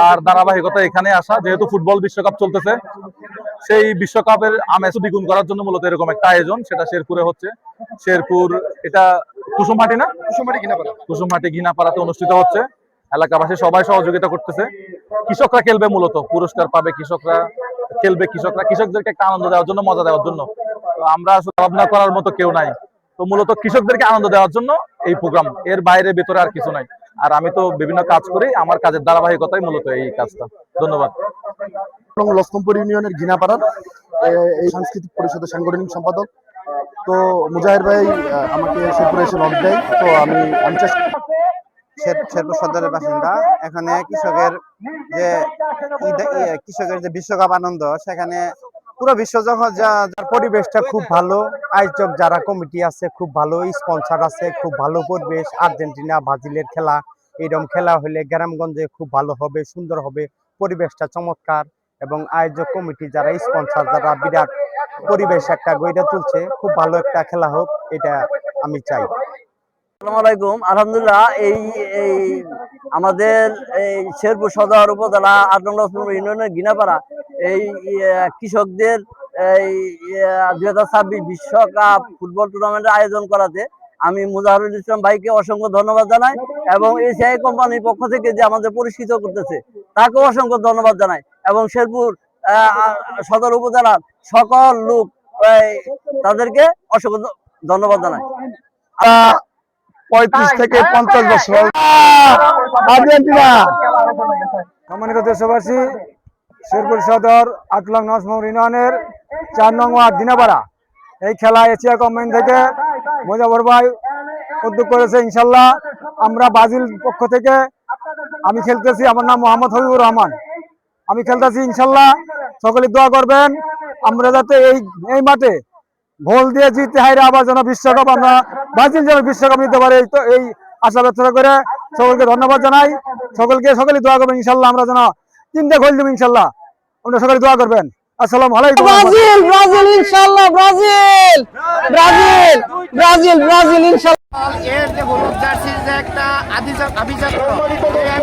তার ধারাবাহিকতা এখানে আসা, যেহেতু ফুটবল বিশ্বকাপ চলতেছে, সেই বিশ্বকাপের আমেজ দ্বিগুণ করার জন্য মূলত এরকম একটা আয়োজন, সেটা শেরপুরে হচ্ছে। শেরপুর এটা কুসুমহাটি না, কুসুমহাটি ঘিনাপাড়াতে অনুষ্ঠিত হচ্ছে। এলাকাবাসী সবাই সহযোগিতা করতেছে। কৃষকরা খেলবে, মূলত পুরস্কার পাবে কৃষকরা, খেলবে কৃষকরা, কৃষকদেরকে একটা আনন্দ দেওয়ার জন্য, মজা দেওয়ার জন্য। তো আমরা আসলে ভাবনা করার মতো কেউ নাই, তো মূলত কৃষকদেরকে আনন্দ দেওয়ার জন্য এই প্রোগ্রাম, এর বাইরে ভেতরে আর কিছু নাই। আর আমি তো বিভিন্ন কাজ করি, আমার কাজের ধারাবাহিকতাই মূলত এই কাজটা। ধন্যবাদ। লস্কমপুর ইউনিয়নের ঘিনাপাড়ার এই সাংস্কৃতিক পরিষদের সাংগঠনিক সম্পাদক। তো মুজাহির ভাই আমাকে শেরপুরে এসে লক দেয়, তো আমি শেরপুর সদরের বাসিন্দা। এখানে কৃষকের যে বিশ্বকাপ আনন্দ, সেখানে পুরো বিশ্ব যার পরিবেশটা খুব ভালো, আয়োজক যারা কমিটি আছে খুব ভালো, স্পন্সর আছে খুব ভালো পরিবেশ। আর্জেন্টিনা ব্রাজিলের খেলা, এরকম খেলা হলে গ্রামগঞ্জে খুব ভালো হবে, সুন্দর হবে, পরিবেশটা চমৎকার। এবং আয়োজক কমিটি যারা স্পন্সর, যারা বিরাট পরিবেশ একটা গড়ে তুলছে, খুব ভালো একটা খেলা হোক, এটা আমি চাই। আসসালামু আলাইকুম। আলহামদুলিল্লাহ, এই আমাদের এই শেরপুর সদর উপজেলা ৮ নং লক্ষ্মীপুর ইউনিয়নের ঘিনাপাড়া এই কৃষকদের এই ২০২৬ বিশ্বকাপ ফুটবল টুর্নামেন্টের আয়োজন করাতে আমি মুজাহিরুল ইসলাম ভাইকে অসংখ্য ধন্যবাদ জানাই, এবং এসিআই কোম্পানির পক্ষ থেকে যে আমাদের পরিচিত করতেছে তাকেও অসংখ্য ধন্যবাদ জানাই, এবং শেরপুর সদর উপজেলার সকল লোক তাদেরকে অসংখ্য ধন্যবাদ জানাই। ৩৫ থেকে ৫০ বছর আর্জেন্টিনা। সম্মানিত দেশবাসী, শেরপুর সদর ৮ নং ইউনিয়নের ৪ নং ওয়ার্ড ঘিনাপাড়া, এই খেলা এশিয়া কোম্পানি থেকে মুজাফর ভাই উদ্যোগ করেছে। ইনশাল্লাহ আমরা ব্রাজিল পক্ষ থেকে আমি খেলতেছি, আমার নাম মোহাম্মদ হবিবুর রহমান, আমি খেলতেছি। ইনশাল্লাহ সকলে দোয়া করবেন আমরা যাতে এই মাঠে গোল দিয়ে জিতে হাইরে আবার যেন বিশ্বকাপ, আমরা ব্রাজিল যেন বিশ্বকাপ নিতে পারে, তো এই আশা ব্যক্ত করে সকলকে ধন্যবাদ জানাই। সকলে দোয়া করবেন ইনশাল্লাহ, আমরা যেন 3টে গোল দেব ইনশাল্লাহ, আপনারা সকলে দোয়া করবেন। আসসালামু আলাইকুম। ব্রাজিল ব্রাজিল ইনশাআল্লাহ, ব্রাজিল ব্রাজিল ব্রাজিল ব্রাজিল ইনশাআল্লাহ। এর যে হলুদ জার্সির যে একটা আভিজাত্য, এই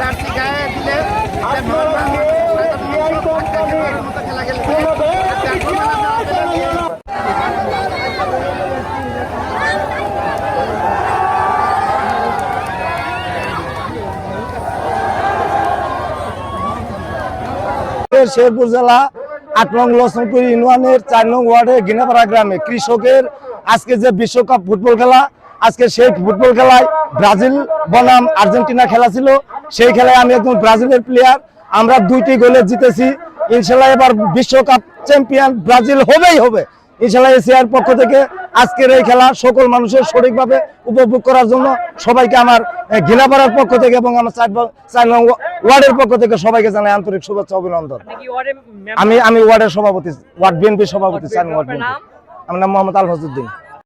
জার্সি গায়ে দিলে খেলা খেলবে। শেরপুর জেলা ৮ নং লক্ষ্মীপুর ইউনিয়নের ৪ নং ওয়ার্ডের ঘিনাপাড়া গ্রামে কৃষকের আজকে যে বিশ্বকাপ ফুটবল খেলা, আজকে সেই ফুটবল খেলায় ব্রাজিল বনাম আর্জেন্টিনা খেলা ছিল। সেই খেলায় আমি একজন ব্রাজিলের প্লেয়ার, আমরা 2টি গোলে জিতেছি। ইনশাল্লাহ এবার বিশ্বকাপ চ্যাম্পিয়ন ব্রাজিল হবেই হবে ইনশাল্লাহ। এশিয়ার পক্ষ থেকে আজকের এই খেলা সকল মানুষের সঠিকভাবে উপভোগ করার জন্য সবাইকে আমার ঘিনাপাড়ার পক্ষ থেকে এবং আমার ৪ নং ওয়ার্ডের পক্ষ থেকে সবাইকে জানাই আন্তরিক শুভেচ্ছা অভিনন্দন। আমি ওয়ার্ডের সভাপতি, ওয়ার্ড বিএনপির সভাপতি ৪ নং ওয়ার্ড বিএনপি। আমার নাম মোহাম্মদ আল ফজলুদ্দিন।